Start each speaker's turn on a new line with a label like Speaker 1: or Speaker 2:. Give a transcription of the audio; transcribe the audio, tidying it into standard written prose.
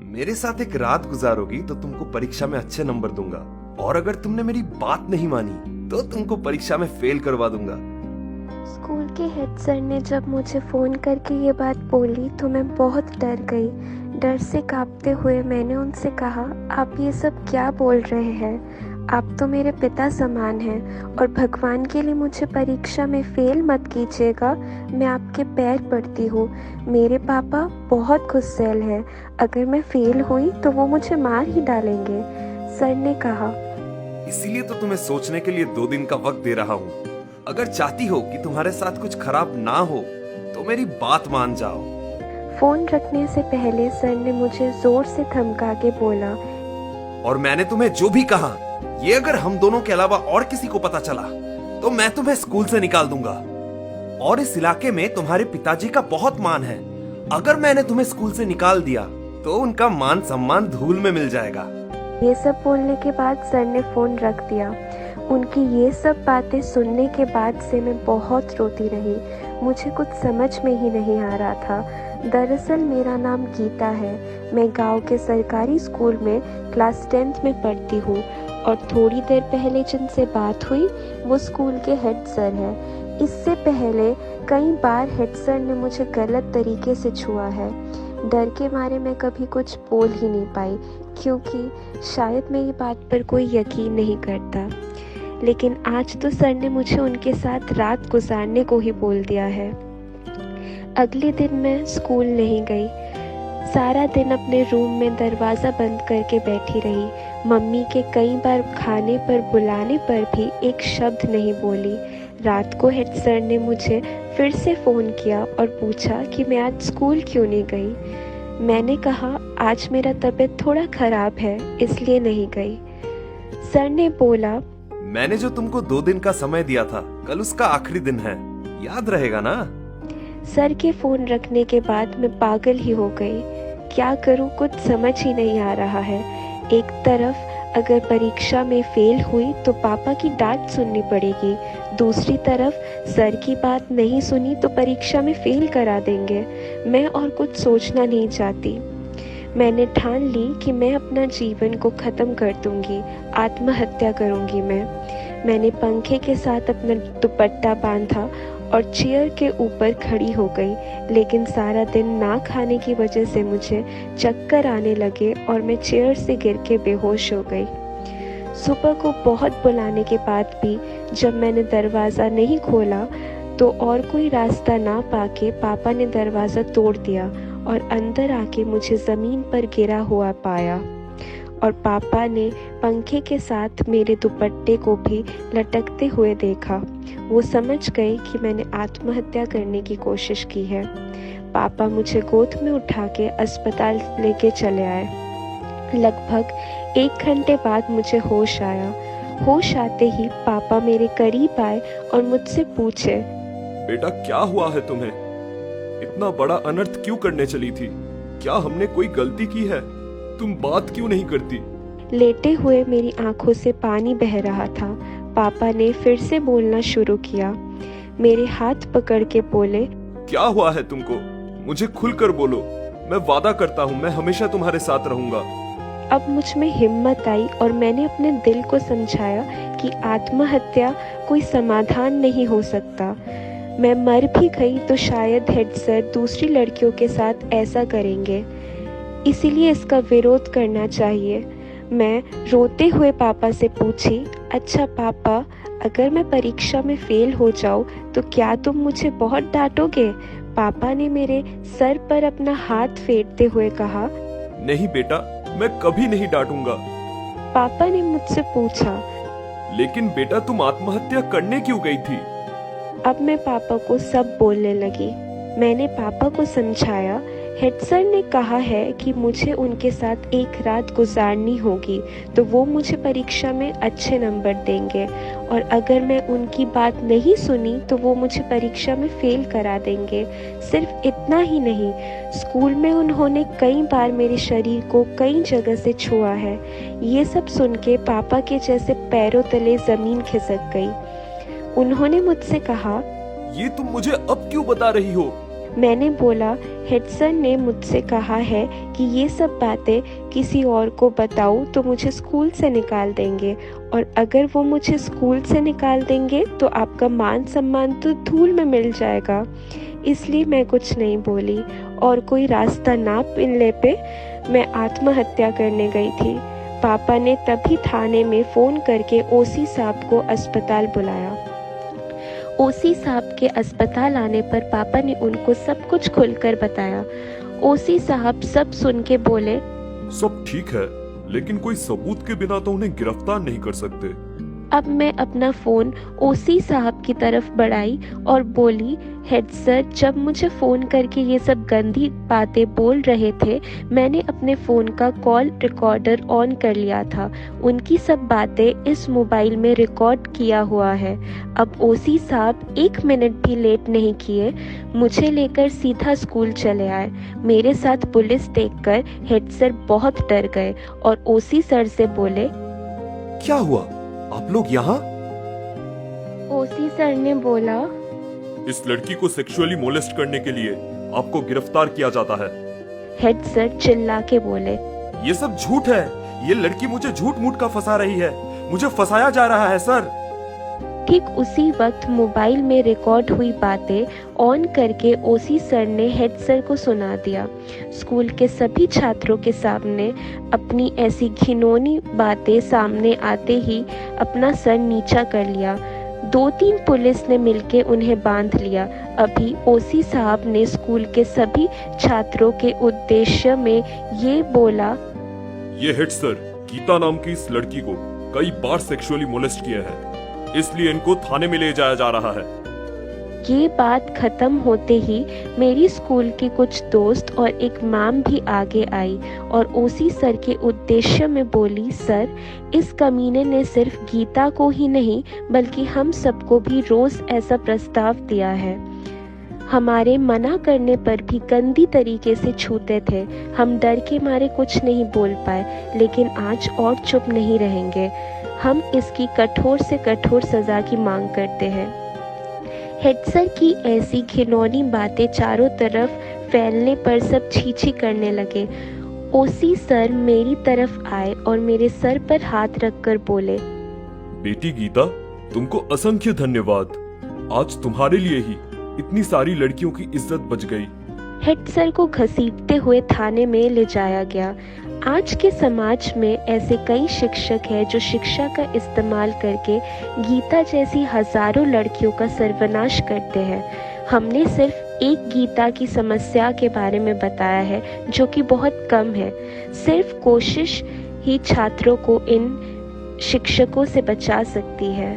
Speaker 1: मेरे साथ एक रात गुजारोगी तो तुमको परीक्षा में अच्छे नंबर दूंगा, और अगर तुमने मेरी बात नहीं मानी तो तुमको परीक्षा में फेल करवा दूंगा।
Speaker 2: स्कूल के हेड सर ने जब मुझे फ़ोन करके ये बात बोली तो मैं बहुत डर गई। डर से कांपते हुए मैंने उनसे कहा, आप ये सब क्या बोल रहे हैं? आप तो मेरे पिता समान हैं और भगवान के लिए मुझे परीक्षा में फ़ेल मत कीजिएगा। मैं आपके पैर पड़ती हूँ। मेरे पापा बहुत गुस्सैल हैं। अगर मैं फ़ेल हुई तो वो मुझे मार ही डालेंगे। सर ने कहा,
Speaker 1: इसीलिए तो तुम्हें सोचने के लिए 2 दिन का वक्त दे रहा हूँ। अगर चाहती हो कि तुम्हारे साथ कुछ खराब ना हो तो मेरी बात मान जाओ।
Speaker 2: फ़ोन रखने से पहले सर ने मुझे ज़ोर से धमका के बोला,
Speaker 1: और मैंने तुम्हें जो भी कहा, ये अगर हम दोनों के अलावा और किसी को पता चला तो मैं तुम्हें स्कूल से निकाल दूंगा। और इस इलाके में तुम्हारे पिताजी का बहुत मान है। अगर मैंने तुम्हें स्कूल से निकाल दिया तो उनका मान सम्मान धूल में मिल जाएगा।
Speaker 2: ये सब बोलने के बाद सर ने फ़ोन रख दिया। उनकी ये सब बातें सुनने के बाद से मैं बहुत रोती रही। मुझे कुछ समझ में ही नहीं आ रहा था। दरअसल मेरा नाम गीता है। मैं गांव के सरकारी स्कूल में क्लास 10th में पढ़ती हूँ और थोड़ी देर पहले जिनसे बात हुई वो स्कूल के हेड सर हैं। इससे पहले कई बार हेड सर ने मुझे गलत तरीके से छुआ है। डर के मारे मैं कभी कुछ बोल ही नहीं पाई, क्योंकि शायद मेरी बात पर कोई यकीन नहीं करता। लेकिन आज तो सर ने मुझे उनके साथ रात गुजारने को ही बोल दिया है। अगले दिन मैं स्कूल नहीं गई। सारा दिन अपने रूम में दरवाज़ा बंद करके बैठी रही। मम्मी के कई बार खाने पर बुलाने पर भी एक शब्द नहीं बोली। रात को हेड सर ने मुझे फिर से फ़ोन किया और पूछा कि मैं आज स्कूल क्यों नहीं गई। मैंने कहा, आज मेरा तबीयत थोड़ा ख़राब है इसलिए नहीं गई। सर ने बोला,
Speaker 1: मैंने जो तुमको 2 दिन का समय दिया था, कल उसका आखिरी दिन है, याद रहेगा ना?
Speaker 2: सर के फ़ोन रखने के बाद मैं पागल ही हो गई। क्या करूं, कुछ समझ ही नहीं आ रहा है। एक तरफ अगर परीक्षा में फेल हुई तो पापा की डांट सुननी पड़ेगी, दूसरी तरफ सर की बात नहीं सुनी तो परीक्षा में फेल करा देंगे। मैं और कुछ सोचना नहीं चाहती। मैंने ठान ली कि मैं अपना जीवन को ख़त्म कर दूंगी, आत्महत्या करूंगी। मैंने पंखे के साथ अपना दुपट्टा बांधा और चेयर के ऊपर खड़ी हो गई। लेकिन सारा दिन ना खाने की वजह से मुझे चक्कर आने लगे और मैं चेयर से गिर के बेहोश हो गई। सुबह को बहुत बुलाने के बाद भी जब मैंने दरवाज़ा नहीं खोला तो और कोई रास्ता ना पाके पापा ने दरवाज़ा तोड़ दिया और अंदर आके मुझे ज़मीन पर गिरा हुआ पाया। और पापा ने पंखे के साथ मेरे दुपट्टे को भी लटकते हुए देखा। वो समझ गए कि मैंने आत्महत्या करने की कोशिश की है। पापा मुझे गोद में उठा के अस्पताल लेके चले आए। लगभग 1 घंटे बाद मुझे होश आया। होश आते ही पापा मेरे करीब आए और मुझसे पूछे,
Speaker 1: बेटा क्या हुआ है तुम्हें? इतना बड़ा अनर्थ क्यों करने चली थी? क्या हमने कोई गलती की है? तुम बात क्यों नहीं करती?
Speaker 2: लेटे हुए मेरी आंखों से पानी बह रहा था। पापा ने फिर से बोलना शुरू किया। मेरे हाथ पकड़ के बोले,
Speaker 1: क्या हुआ है तुमको? मुझे खुलकर बोलो। मैं वादा करता हूँ मैं हमेशा तुम्हारे साथ रहूंगा।
Speaker 2: अब मुझ में हिम्मत आई और मैंने अपने दिल को समझाया कि आत्महत्या कोई समाधान नहीं हो सकता। मैं मर भी गई तो शायद हेड सर दूसरी लड़कियों के साथ ऐसा करेंगे, इसीलिए इसका विरोध करना चाहिए। मैं रोते हुए पापा से पूछी, अच्छा पापा, अगर मैं परीक्षा में फेल हो जाऊँ तो क्या तुम मुझे बहुत डांटोगे? पापा ने मेरे सर पर अपना हाथ फेरते हुए कहा,
Speaker 1: नहीं बेटा, मैं कभी नहीं डांटूंगा।
Speaker 2: पापा ने मुझसे पूछा,
Speaker 1: लेकिन बेटा तुम आत्महत्या करने क्यों गई थी?
Speaker 2: अब मैं पापा को सब बोलने लगी। मैंने पापा को समझाया, हेड सर ने कहा है कि मुझे उनके साथ एक रात गुजारनी होगी तो वो मुझे परीक्षा में अच्छे नंबर देंगे, और अगर मैं उनकी बात नहीं सुनी तो वो मुझे परीक्षा में फेल करा देंगे। सिर्फ इतना ही नहीं, स्कूल में उन्होंने कई बार मेरे शरीर को कई जगह से छुआ है। ये सब सुन के पापा के जैसे पैरों तले ज़मीन खिसक गई। उन्होंने मुझसे कहा,
Speaker 1: ये तुम मुझे अब क्यों बता रही हो?
Speaker 2: मैंने बोला, हेड सर ने मुझसे कहा है कि ये सब बातें किसी और को बताऊं तो मुझे स्कूल से निकाल देंगे, और अगर वो मुझे स्कूल से निकाल देंगे तो आपका मान सम्मान तो धूल में मिल जाएगा। इसलिए मैं कुछ नहीं बोली, और कोई रास्ता ना मिलने पे मैं आत्महत्या करने गई थी। पापा ने तभी थाने में फ़ोन करके ओसी साहब को अस्पताल बुलाया। ओसी साहब के अस्पताल आने पर पापा ने उनको सब कुछ खुलकर बताया। ओसी साहब सब सुन के बोले,
Speaker 3: सब ठीक है, लेकिन कोई सबूत के बिना तो उन्हें गिरफ्तार नहीं कर सकते।
Speaker 2: अब मैं अपना फ़ोन ओसी साहब की तरफ बढ़ाई और बोली, हेड सर, जब मुझे फ़ोन करके ये सब गंदी बातें बोल रहे थे, मैंने अपने फ़ोन का कॉल रिकॉर्डर ऑन कर लिया था। उनकी सब बातें इस मोबाइल में रिकॉर्ड किया हुआ है। अब ओसी साहब 1 मिनट भी लेट नहीं किए, मुझे लेकर सीधा स्कूल चले आए। मेरे साथ पुलिस देखकर हेड सर बहुत डर गए और ओसी सर से बोले,
Speaker 1: क्या हुआ, आप लोग यहाँ?
Speaker 2: ओसी सर ने बोला,
Speaker 3: इस लड़की को सेक्सुअली मोलेस्ट करने के लिए आपको गिरफ्तार किया जाता है।
Speaker 2: हेड सर चिल्ला के बोले,
Speaker 1: ये सब झूठ है। ये लड़की मुझे झूठ मूठ का फंसा रही है। मुझे फंसाया जा रहा है सर।
Speaker 2: ठीक उसी वक्त मोबाइल में रिकॉर्ड हुई बातें ऑन करके ओसी सर ने हेड सर को सुना दिया। स्कूल के सभी छात्रों के सामने अपनी ऐसी घिनौनी बातें सामने आते ही अपना सर नीचा कर लिया। 2-3 पुलिस ने मिलके उन्हें बांध लिया। अभी ओसी साहब ने स्कूल के सभी छात्रों के उद्देश्य में ये बोला,
Speaker 3: ये हेड सर गीता नाम की इस लड़की को कई बार सेक्सुअली मोलेस्ट किया है, इसलिए इनको थाने में ले जाया जा रहा है।
Speaker 2: ये बात खत्म होते ही मेरी स्कूल के कुछ दोस्त और एक मैम भी आगे आई और ओसी सर के उद्देश्य में बोली, सर, इस कमीने ने सिर्फ गीता को ही नहीं बल्कि हम सबको भी रोज ऐसा प्रस्ताव दिया है। हमारे मना करने पर भी गंदी तरीके से छूते थे। हम डर के मारे कुछ नहीं बोल पाए, लेकिन आज और चुप नहीं रहेंगे। हम इसकी कठोर से कठोर सजा की मांग करते हैं। हेड सर की ऐसी घिनौनी बातें चारों तरफ फैलने पर सब छीछी करने लगे। ओसी सर मेरी तरफ आए और मेरे सर पर हाथ रखकर बोले,
Speaker 3: बेटी गीता, तुमको असंख्य धन्यवाद। आज तुम्हारे लिए ही इतनी सारी लड़कियों की इज्जत बच गई।
Speaker 2: हेड सर को घसीटते हुए थाने में ले जाया गया। आज के समाज में ऐसे कई शिक्षक हैं जो शिक्षा का इस्तेमाल करके गीता जैसी हजारों लड़कियों का सर्वनाश करते हैं। हमने सिर्फ एक गीता की समस्या के बारे में बताया है, जो कि बहुत कम है। सिर्फ कोशिश ही छात्रों को इन शिक्षकों से बचा सकती है।